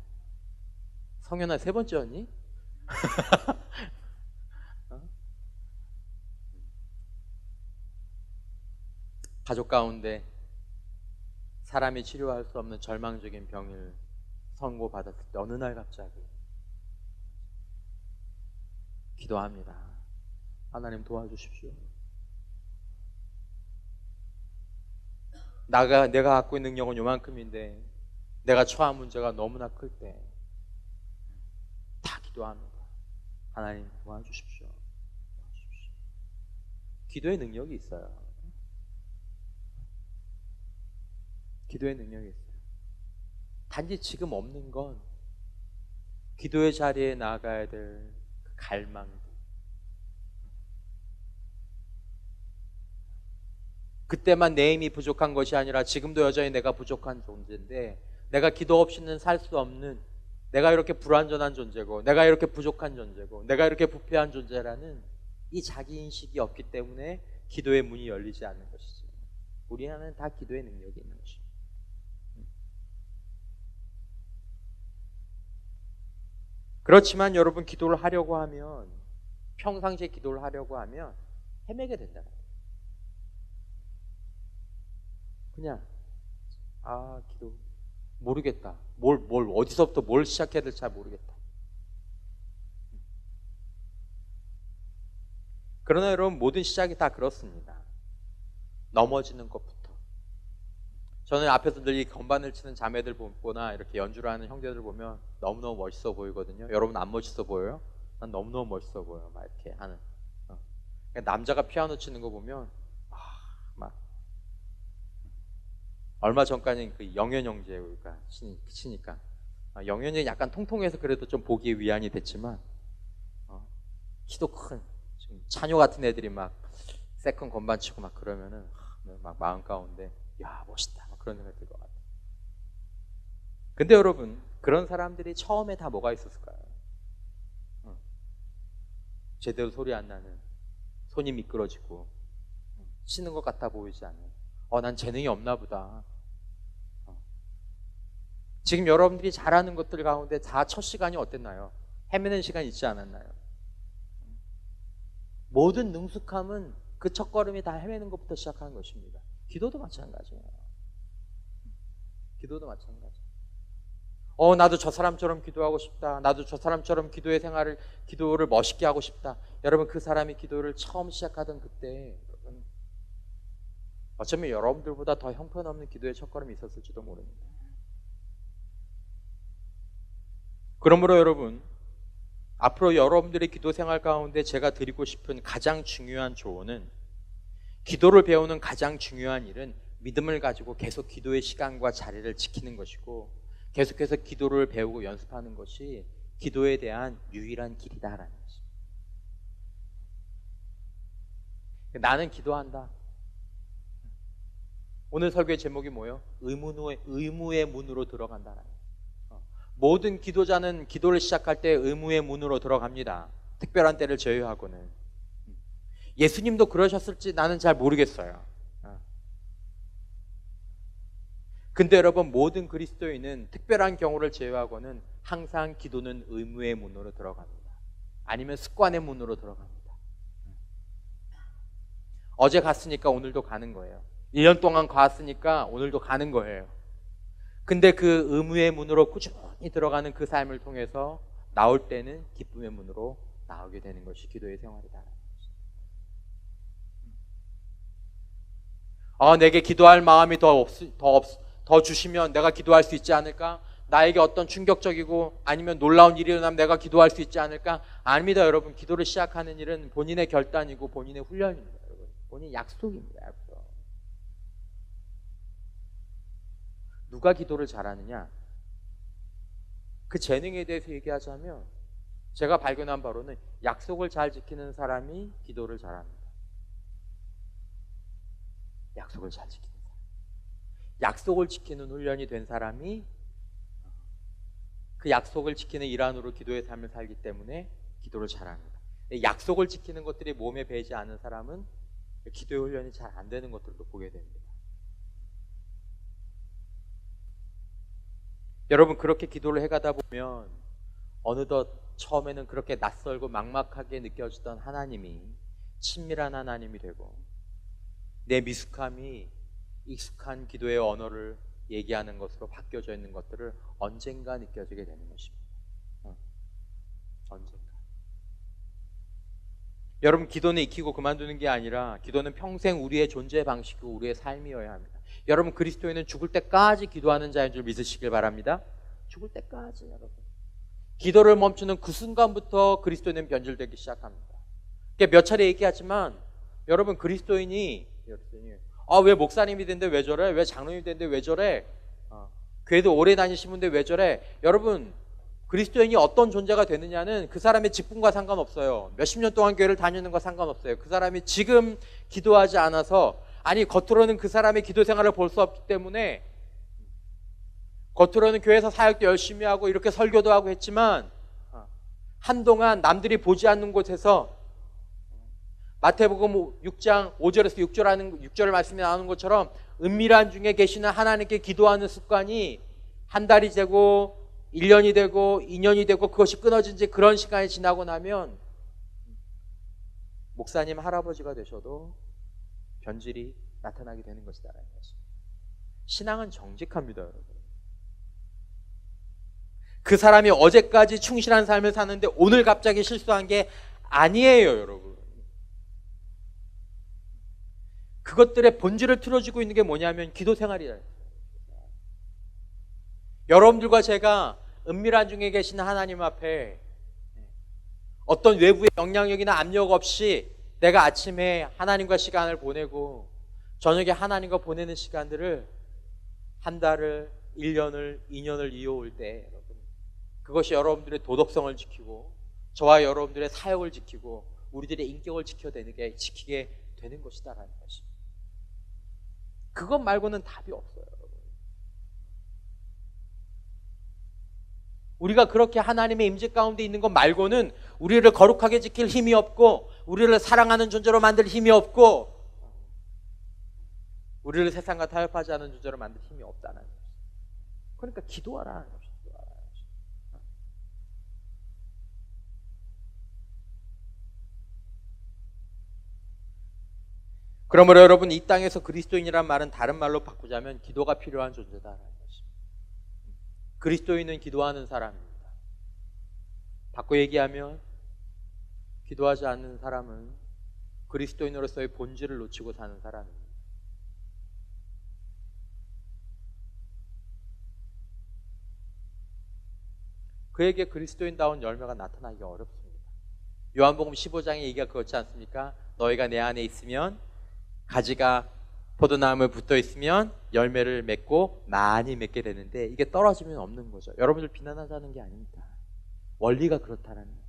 성현아, 3번째였니? 가족 가운데 사람이 치료할 수 없는 절망적인 병을 선고받았을 때 어느 날 갑자기 기도합니다. 하나님, 도와주십시오. 내가 갖고 있는 능력은 요만큼인데 내가 처한 문제가 너무나 클 때 다 기도합니다. 하나님, 도와주십시오. 기도의 능력이 있어요. 기도의 능력이 있어요. 단지 지금 없는 건 기도의 자리에 나가야 될 그 갈망들, 그때만 내 힘이 부족한 것이 아니라 지금도 여전히 내가 부족한 존재인데, 내가 기도 없이는 살 수 없는, 내가 이렇게 불완전한 존재고, 내가 이렇게 부족한 존재고, 내가 이렇게 부패한 존재라는 이 자기인식이 없기 때문에 기도의 문이 열리지 않는 것이죠. 우리 안에는 다 기도의 능력이 있는 것이죠. 그렇지만 여러분, 기도를 하려고 하면, 평상시에 기도를 하려고 하면 헤매게 된다는 거예요. 그냥 기도 모르겠다. 뭘 어디서부터 뭘 시작해야 될지 잘 모르겠다. 그러나 여러분, 모든 시작이 다 그렇습니다. 넘어지는 것부터. 저는 앞에서 늘 이 건반을 치는 자매들 보거나 이렇게 연주를 하는 형제들 보면 너무너무 멋있어 보이거든요. 여러분, 안 멋있어 보여요? 난 너무너무 멋있어 보여요. 막 이렇게 하는. 남자가 피아노 치는 거 보면 막 얼마 전까지는 그 영현 형제가 치니까 영현이 약간 통통해서 그래도 좀 보기에 위안이 됐지만 키도 큰 지금 찬효 같은 애들이 막 세컨 건반 치고 막 그러면은 막 마음 가운데 야 멋있다 막 그런 생각이 들 것 같아요. 근데 여러분 그런 사람들이 처음에 다 뭐가 있었을까요? 제대로 소리 안 나는, 손이 미끄러지고 치는 것 같아 보이지 않는, 난 재능이 없나 보다. 지금 여러분들이 잘하는 것들 가운데 다 첫 시간이 어땠나요? 헤매는 시간이 있지 않았나요? 모든 능숙함은 그 첫걸음이 다 헤매는 것부터 시작하는 것입니다. 기도도 마찬가지예요. 기도도 마찬가지. 나도 저 사람처럼 기도하고 싶다. 나도 저 사람처럼 기도를 멋있게 하고 싶다. 여러분 그 사람이 기도를 처음 시작하던 그때 여러분, 어쩌면 여러분들보다 더 형편없는 기도의 첫걸음이 있었을지도 모릅니다. 그러므로 여러분 앞으로 여러분들의 기도 생활 가운데 제가 드리고 싶은 가장 중요한 조언은, 기도를 배우는 가장 중요한 일은 믿음을 가지고 계속 기도의 시간과 자리를 지키는 것이고, 계속해서 기도를 배우고 연습하는 것이 기도에 대한 유일한 길이다라는 것입니다. 나는 기도한다. 오늘 설교의 제목이 뭐예요? 의무의 문으로 들어간다라는 거예요. 모든 기도자는 기도를 시작할 때 의무의 문으로 들어갑니다. 특별한 때를 제외하고는. 예수님도 그러셨을지 나는 잘 모르겠어요. 근데 여러분 모든 그리스도인은 특별한 경우를 제외하고는 항상 기도는 의무의 문으로 들어갑니다. 아니면 습관의 문으로 들어갑니다. 어제 갔으니까 오늘도 가는 거예요. 1년 동안 갔으니까 오늘도 가는 거예요. 근데 그 의무의 문으로 꾸준히 들어가는 그 삶을 통해서 나올 때는 기쁨의 문으로 나오게 되는 것이 기도의 생활이다. 내게 기도할 마음이 더 주시면 내가 기도할 수 있지 않을까? 나에게 어떤 충격적이고 아니면 놀라운 일이 일어나면 내가 기도할 수 있지 않을까? 아닙니다. 여러분 기도를 시작하는 일은 본인의 결단이고 본인의 훈련입니다. 여러분 본인의 약속입니다. 약속. 누가 기도를 잘하느냐? 그 재능에 대해서 얘기하자면 제가 발견한 바로는 약속을 잘 지키는 사람이 기도를 잘합니다. 약속을 잘 지키는 사람. 약속을 지키는 훈련이 된 사람이 그 약속을 지키는 일환으로 기도의 삶을 살기 때문에 기도를 잘합니다. 약속을 지키는 것들이 몸에 배지 않은 사람은 기도의 훈련이 잘 안 되는 것들도 보게 됩니다. 여러분 그렇게 기도를 해가다 보면 어느덧 처음에는 그렇게 낯설고 막막하게 느껴지던 하나님이 친밀한 하나님이 되고, 내 미숙함이 익숙한 기도의 언어를 얘기하는 것으로 바뀌어져 있는 것들을 언젠가 느껴지게 되는 것입니다. 언젠가. 여러분 기도는 익히고 그만두는 게 아니라 기도는 평생 우리의 존재 방식이고 우리의 삶이어야 합니다. 여러분 그리스도인은 죽을 때까지 기도하는 자인 줄 믿으시길 바랍니다. 죽을 때까지 여러분. 기도를 멈추는 그 순간부터 그리스도인은 변질되기 시작합니다. 몇 차례 얘기하지만 여러분 그리스도인이 왜 목사님이 됐는데 왜 저래? 왜 장로님이 됐는데 왜 저래? 교회도 오래 다니신 분인데 왜 저래? 여러분 그리스도인이 어떤 존재가 되느냐는 그 사람의 직분과 상관없어요. 몇십 년 동안 교회를 다니는 거 상관없어요. 그 사람이 지금 기도하지 않아서, 아니 겉으로는 그 사람의 기도 생활을 볼 수 없기 때문에, 겉으로는 교회에서 사역도 열심히 하고 이렇게 설교도 하고 했지만 한동안 남들이 보지 않는 곳에서 마태복음 6장 5절에서 6절 말씀이 나오는 것처럼 은밀한 중에 계시는 하나님께 기도하는 습관이 한 달이 되고 1년이 되고 2년이 되고 그것이 끊어진 지 그런 시간이 지나고 나면 목사님 할아버지가 되셔도 변질이 나타나게 되는 것이다라는 것입니다. 신앙은 정직합니다, 여러분. 그 사람이 어제까지 충실한 삶을 사는데 오늘 갑자기 실수한 게 아니에요, 여러분. 그것들의 본질을 틀어주고 있는 게 뭐냐면 기도 생활이에요. 여러분들과 제가 은밀한 중에 계신 하나님 앞에 어떤 외부의 영향력이나 압력 없이 내가 아침에 하나님과 시간을 보내고 저녁에 하나님과 보내는 시간들을 한 달을, 1년을, 2년을 이어올 때 여러분, 그것이 여러분들의 도덕성을 지키고 저와 여러분들의 사역을 지키고 우리들의 인격을 지키게 되는 것이다라는 것입니다. 그것 말고는 답이 없어요. 여러분. 우리가 그렇게 하나님의 임재 가운데 있는 것 말고는 우리를 거룩하게 지킬 힘이 없고 우리를 사랑하는 존재로 만들 힘이 없고 우리를 세상과 타협하지 않은 존재로 만들 힘이 없다는 거죠. 그러니까 기도하라는 거죠. 그러므로 여러분, 이 땅에서 그리스도인이란 말은 다른 말로 바꾸자면 기도가 필요한 존재다라는 것입니다. 그리스도인은 기도하는 사람입니다. 바꿔 얘기하면 기도하지 않는 사람은 그리스도인으로서의 본질을 놓치고 사는 사람입니다. 그에게 그리스도인다운 열매가 나타나기가 어렵습니다. 요한복음 15장의 얘기가 그렇지 않습니까? 너희가 내 안에 있으면 가지가 포도나무에 붙어 있으면 열매를 맺고 많이 맺게 되는데 이게 떨어지면 없는 거죠. 여러분들 비난하자는 게 아닙니다. 원리가 그렇다라는 거예요.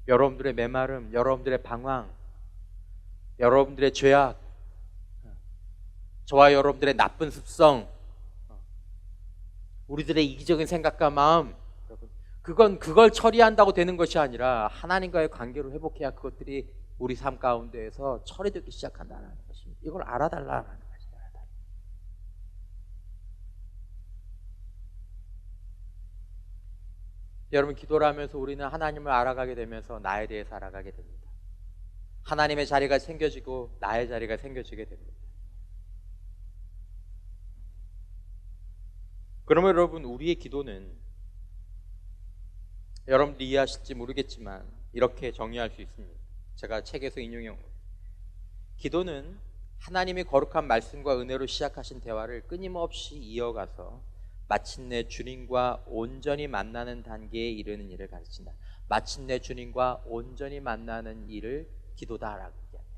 여러분들의 메마름, 여러분들의 방황, 여러분들의 죄악, 저와 여러분들의 나쁜 습성, 우리들의 이기적인 생각과 마음, 그걸 처리한다고 되는 것이 아니라 하나님과의 관계를 회복해야 그것들이 우리 삶 가운데에서 처리되기 시작한다는 것입니다. 이걸 알아달라는 것입니다. 여러분, 기도를 하면서 우리는 하나님을 알아가게 되면서 나에 대해서 알아가게 됩니다. 하나님의 자리가 생겨지고 나의 자리가 생겨지게 됩니다. 그러면 여러분, 우리의 기도는 여러분들이 이해하실지 모르겠지만 이렇게 정의할 수 있습니다. 제가 책에서 인용한 것. 기도는 하나님이 거룩한 말씀과 은혜로 시작하신 대화를 끊임없이 이어가서 마침내 주님과 온전히 만나는 단계에 이르는 일을 가르친다. 마침내 주님과 온전히 만나는 일을 기도다라고 얘기합니다.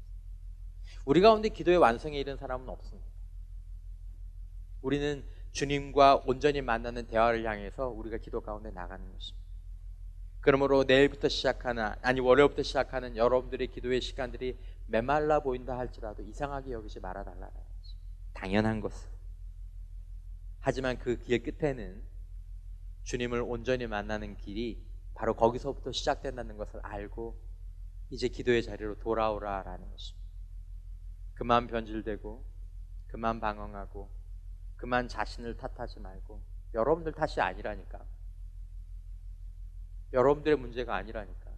우리 가운데 기도의 완성에 이른 사람은 없습니다. 우리는 주님과 온전히 만나는 대화를 향해서 우리가 기도 가운데 나가는 것입니다. 그러므로 내일부터 시작하는, 월요일부터 시작하는 여러분들의 기도의 시간들이 메말라 보인다 할지라도 이상하게 여기지 말아달라는 거죠. 당연한 것을. 하지만 그 길 끝에는 주님을 온전히 만나는 길이 바로 거기서부터 시작된다는 것을 알고 이제 기도의 자리로 돌아오라라는 것입니다. 그만 변질되고 그만 방황하고 그만 자신을 탓하지 말고, 여러분들 탓이 아니라니까. 여러분들의 문제가 아니라니까.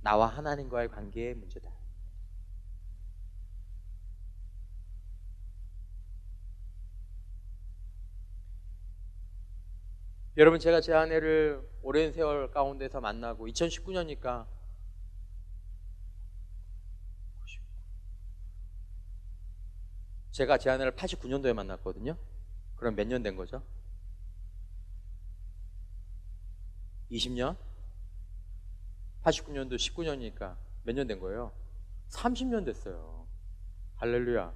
나와 하나님과의 관계의 문제다. 여러분, 제가 제 아내를 오랜 세월 가운데서 만나고 2019년이니까 제가 제 아내를 89년도에 만났거든요. 그럼 몇 년 된 거죠? 20년? 89년도 19년이니까 몇 년 된 거예요? 30년 됐어요. 할렐루야.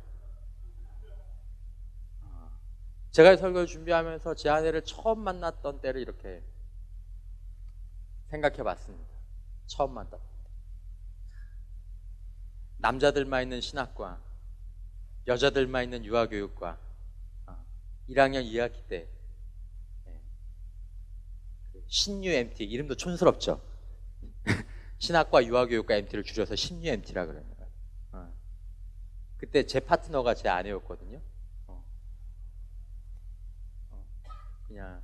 제가 설교를 준비하면서 제 아내를 처음 만났던 때를 이렇게 생각해 봤습니다. 처음 만났던 때. 남자들만 있는 신학과, 여자들만 있는 유아교육과, 1학년 2학기 때 신유 MT, 이름도 촌스럽죠. 신학과 유아교육과 MT를 줄여서 신유 MT라 그래요. 그때 제 파트너가 제 아내였거든요. 그냥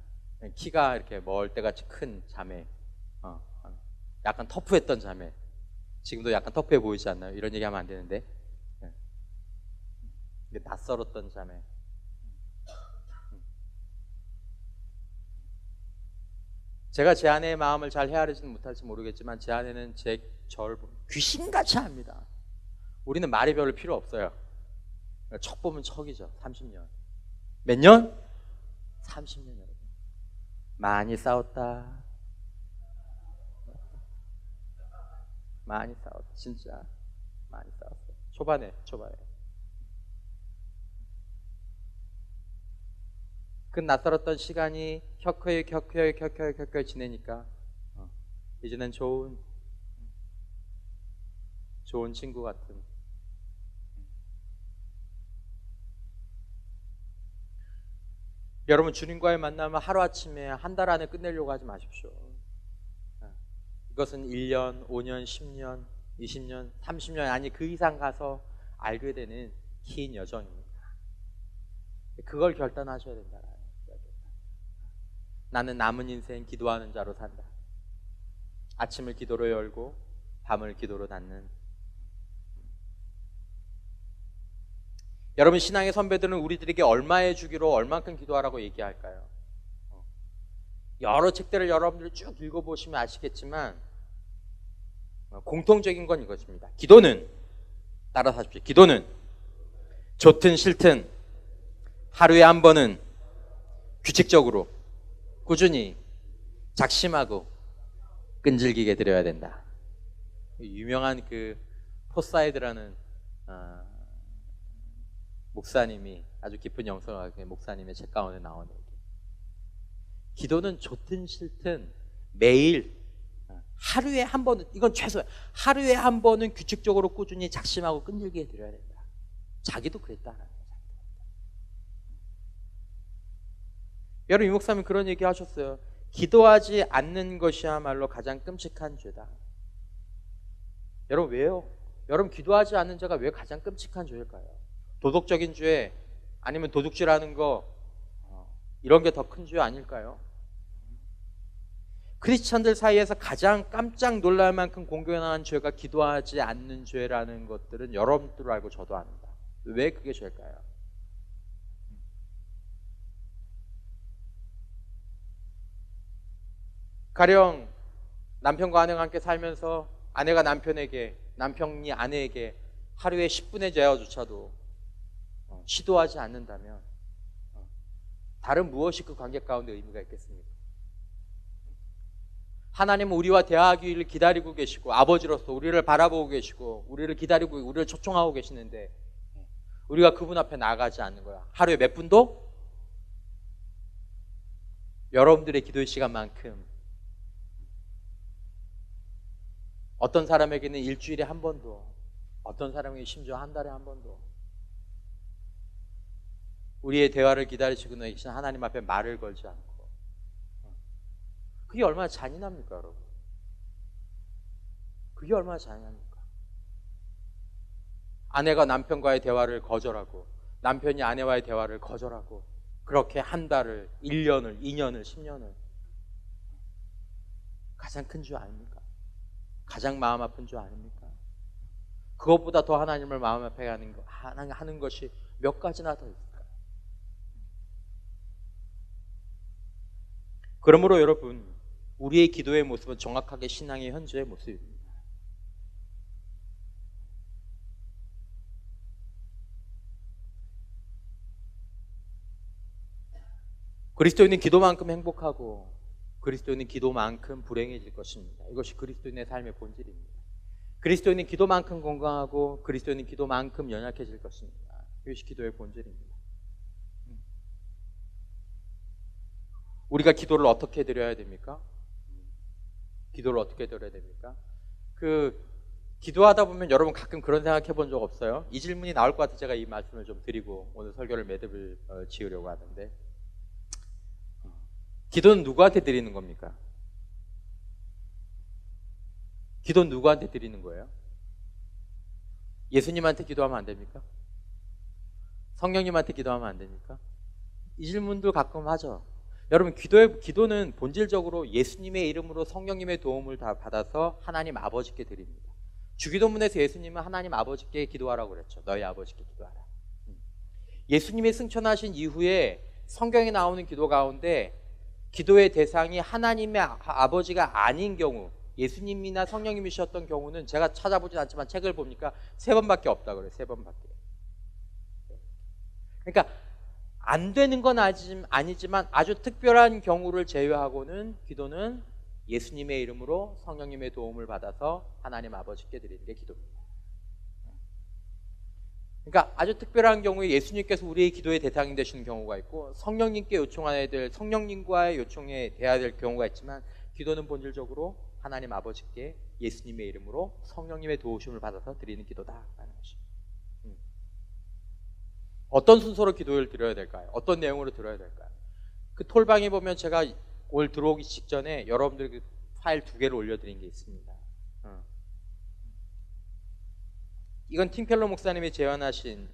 키가 이렇게 멀때같이 큰 자매, 약간 터프했던 자매. 지금도 약간 터프해 보이지 않나요? 이런 얘기하면 안 되는데. 낯설었던 자매. 제가 제 아내의 마음을 잘 헤아리지는 못할지 모르겠지만 제 아내는 저를 보면 귀신같이 합니다. 우리는 말이 별로 필요 없어요. 척 보면 척이죠. 30년. 몇 년? 30년 여러분. 많이 싸웠다. 많이 싸웠어요. 진짜 많이 싸웠어요. 초반에. 그 낯설었던 시간이 켜켜이 지내니까 이제는 좋은 친구 같은. 여러분, 주님과의 만남을 하루아침에 한 달 안에 끝내려고 하지 마십시오. 이것은 1년, 5년, 10년, 20년, 30년 아니 그 이상 가서 알게 되는 긴 여정입니다. 그걸 결단하셔야 된다. 나는 남은 인생 기도하는 자로 산다. 아침을 기도로 열고 밤을 기도로 닫는. 여러분, 신앙의 선배들은 우리들에게 얼마의 주기로 얼만큼 기도하라고 얘기할까요? 여러 책들을 여러분들이 쭉 읽어보시면 아시겠지만 공통적인 건 이것입니다. 기도는, 따라서 하십시오. 기도는 좋든 싫든 하루에 한 번은 규칙적으로 꾸준히 작심하고 끈질기게 드려야 된다. 유명한 그 포사이드라는 목사님이, 아주 깊은 영성을 가진 목사님의 책 가운데 나오는 얘기. 기도는 좋든 싫든 매일 하루에 한 번은, 이건 최소야, 하루에 한 번은 규칙적으로 꾸준히 작심하고 끈질기게 드려야 된다. 자기도 그랬다는 거예요. 여러분, 이 목사님은 그런 얘기 하셨어요. 기도하지 않는 것이야말로 가장 끔찍한 죄다. 여러분, 왜요? 여러분, 기도하지 않는 자가 왜 가장 끔찍한 죄일까요? 도덕적인 죄, 아니면 도둑질하는 거, 이런 게 더 큰 죄 아닐까요? 크리스천들 사이에서 가장 깜짝 놀랄 만큼 공경한 죄가 기도하지 않는 죄라는 것들은 여러분들 알고 저도 압니다. 왜 그게 죄일까요? 가령 남편과 아내가 함께 살면서 아내가 남편에게, 남편이 아내에게 하루에 10분의 대화조차도 시도하지 않는다면 다른 무엇이 그 관계 가운데 의미가 있겠습니까? 하나님은 우리와 대화하기를 기다리고 계시고 아버지로서 우리를 바라보고 계시고 우리를 기다리고 우리를 초청하고 계시는데 우리가 그분 앞에 나아가지 않는 거야. 하루에 몇 분도 여러분들의 기도의 시간만큼, 어떤 사람에게는 일주일에 한 번도, 어떤 사람에게는 심지어 한 달에 한 번도 우리의 대화를 기다리시고 계신 하나님 앞에 말을 걸지 않고, 그게 얼마나 잔인합니까, 여러분? 그게 얼마나 잔인합니까? 아내가 남편과의 대화를 거절하고 남편이 아내와의 대화를 거절하고 그렇게 한 달을, 1년을, 2년을, 10년을. 가장 큰 죄 아닙니까? 가장 마음 아픈 죄 아닙니까? 그것보다 더 하나님을 마음 앞에 하는 것이 몇 가지나 더 있을까요? 그러므로 여러분, 우리의 기도의 모습은 정확하게 신앙의 현재의 모습입니다. 그리스도인은 기도만큼 행복하고 그리스도인은 기도만큼 불행해질 것입니다. 이것이 그리스도인의 삶의 본질입니다. 그리스도인은 기도만큼 건강하고 그리스도인은 기도만큼 연약해질 것입니다. 이것이 기도의 본질입니다. 우리가 기도를 어떻게 드려야 됩니까? 기도를 어떻게 드려야 됩니까? 기도하다 보면 여러분 가끔 그런 생각 해본 적 없어요? 이 질문이 나올 것 같아서 제가 이 말씀을 좀 드리고 오늘 설교를 매듭을 지으려고 하는데, 기도는 누구한테 드리는 겁니까? 기도는 누구한테 드리는 거예요? 예수님한테 기도하면 안 됩니까? 성령님한테 기도하면 안 됩니까? 이 질문도 가끔 하죠. 여러분, 기도는 본질적으로 예수님의 이름으로 성령님의 도움을 다 받아서 하나님 아버지께 드립니다. 주기도문에서 예수님은 하나님 아버지께 기도하라고 그랬죠. 너희 아버지께 기도하라. 예수님이 승천하신 이후에 성경에 나오는 기도 가운데 기도의 대상이 하나님의 아버지가 아닌 경우, 예수님이나 성령님이셨던 경우는 제가 찾아보진 않지만 책을 보니까 3번밖에 없다 그래요. 3번밖에. 그러니까 안 되는 건 아니지만 아주 특별한 경우를 제외하고는 기도는 예수님의 이름으로 성령님의 도움을 받아서 하나님 아버지께 드리는 게 기도입니다. 그러니까 아주 특별한 경우에 예수님께서 우리의 기도의 대상이 되시는 경우가 있고 성령님께 요청해야 될 성령님과의 요청에 대해야 될 경우가 있지만 기도는 본질적으로 하나님 아버지께 예수님의 이름으로 성령님의 도우심을 받아서 드리는 기도다라는 것입니다. 어떤 순서로 기도를 드려야 될까요? 어떤 내용으로 드려야 될까요? 그 톨방에 보면 제가 오늘 들어오기 직전에 여러분들 파일 2개를 올려드린 게 있습니다. 이건 팀켈러 목사님이 제안하신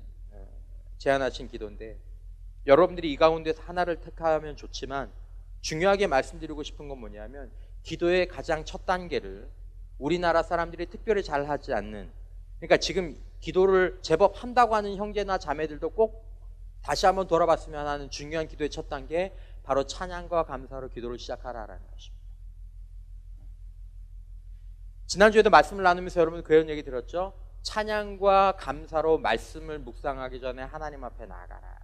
기도인데 여러분들이 이 가운데서 하나를 택하면 좋지만 중요하게 말씀드리고 싶은 건 뭐냐면 기도의 가장 첫 단계를 우리나라 사람들이 특별히 잘 하지 않는, 그러니까 지금 기도를 제법 한다고 하는 형제나 자매들도 꼭 다시 한번 돌아봤으면 하는 중요한 기도의 첫 단계, 바로 찬양과 감사로 기도를 시작하라라는 것입니다. 지난주에도 말씀을 나누면서 여러분 그런 얘기 들었죠? 찬양과 감사로 말씀을 묵상하기 전에 하나님 앞에 나아가라.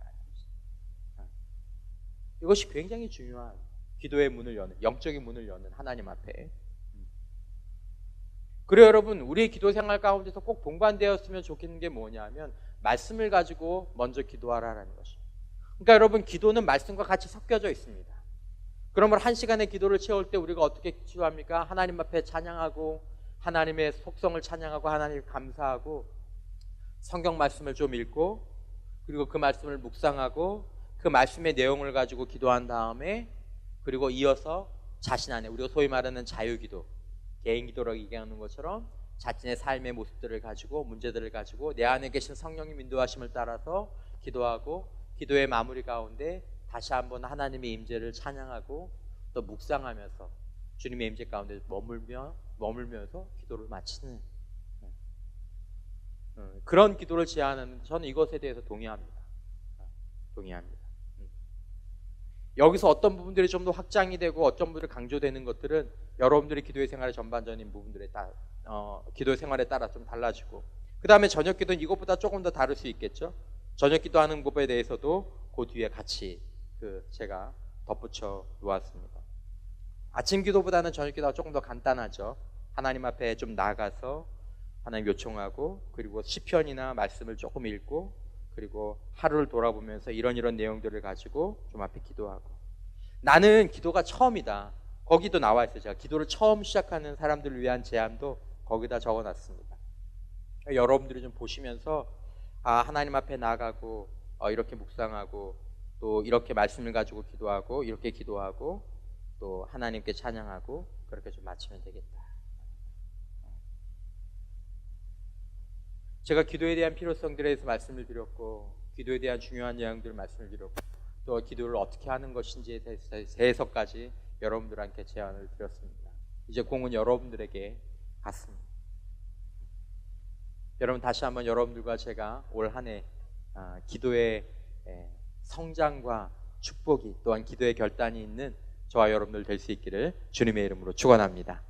이것이 굉장히 중요한 기도의 문을 여는, 영적인 문을 여는 하나님 앞에. 그래요 여러분, 우리의 기도 생활 가운데서 꼭 동반되었으면 좋겠는 게 뭐냐면 말씀을 가지고 먼저 기도하라는 것입니다. 그러니까 여러분, 기도는 말씀과 같이 섞여져 있습니다. 그러면 한 시간의 기도를 채울 때 우리가 어떻게 기도합니까? 하나님 앞에 찬양하고 하나님의 속성을 찬양하고 하나님을 감사하고 성경 말씀을 좀 읽고 그리고 그 말씀을 묵상하고 그 말씀의 내용을 가지고 기도한 다음에 그리고 이어서 자신 안에 우리가 소위 말하는 자유기도, 개인 기도라고 얘기하는 것처럼 자신의 삶의 모습들을 가지고 문제들을 가지고 내 안에 계신 성령님 인도하심을 따라서 기도하고 기도의 마무리 가운데 다시 한번 하나님의 임재를 찬양하고 또 묵상하면서 주님의 임재 가운데 머물면서 기도를 마치는 그런 기도를 제안하는, 저는 이것에 대해서 동의합니다. 여기서 어떤 부분들이 좀 더 확장이 되고 어떤 부분들이 강조되는 것들은 여러분들의 기도의 생활의 전반적인 부분들에 기도의 생활에 따라 좀 달라지고, 그 다음에 저녁 기도는 이것보다 조금 더 다를 수 있겠죠. 저녁 기도하는 법에 대해서도 그 뒤에 같이 제가 덧붙여 놓았습니다. 아침 기도보다는 저녁 기도가 조금 더 간단하죠. 하나님 앞에 좀 나아가서 하나님 요청하고 그리고 시편이나 말씀을 조금 읽고 그리고 하루를 돌아보면서 이런 내용들을 가지고 좀 앞에 기도하고, 나는 기도가 처음이다. 거기도 나와 있어요. 제가 기도를 처음 시작하는 사람들을 위한 제안도 거기다 적어놨습니다. 여러분들이 좀 보시면서 하나님 앞에 나아가고 이렇게 묵상하고 또 이렇게 말씀을 가지고 기도하고 이렇게 기도하고 또 하나님께 찬양하고 그렇게 좀 마치면 되겠다. 제가 기도에 대한 필요성들에 대해서 말씀을 드렸고 기도에 대한 중요한 내용들을 말씀을 드렸고 또 기도를 어떻게 하는 것인지에 대해서까지 여러분들한테 제안을 드렸습니다. 이제 공은 여러분들에게 갔습니다. 여러분, 다시 한번 여러분들과 제가 올 한 해 기도의 성장과 축복이 또한 기도의 결단이 있는 저와 여러분들 될 수 있기를 주님의 이름으로 축원합니다.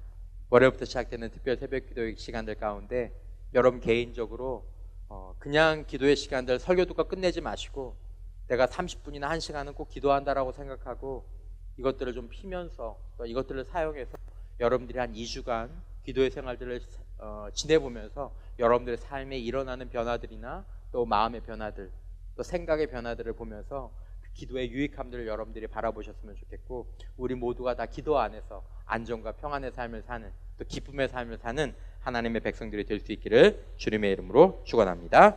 월요일부터 시작되는 특별 새벽 기도의 시간들 가운데 여러분 개인적으로 그냥 기도의 시간들 설교 듣고 끝내지 마시고 내가 30분이나 1시간은 꼭 기도한다라고 생각하고 이것들을 좀 피면서 또 이것들을 사용해서 여러분들이 한 2주간 기도의 생활들을 지내보면서 여러분들의 삶에 일어나는 변화들이나 또 마음의 변화들 또 생각의 변화들을 보면서 그 기도의 유익함들을 여러분들이 바라보셨으면 좋겠고, 우리 모두가 다 기도 안에서 안정과 평안의 삶을 사는 또 기쁨의 삶을 사는 하나님의 백성들이 될 수 있기를 주님의 이름으로 축원합니다.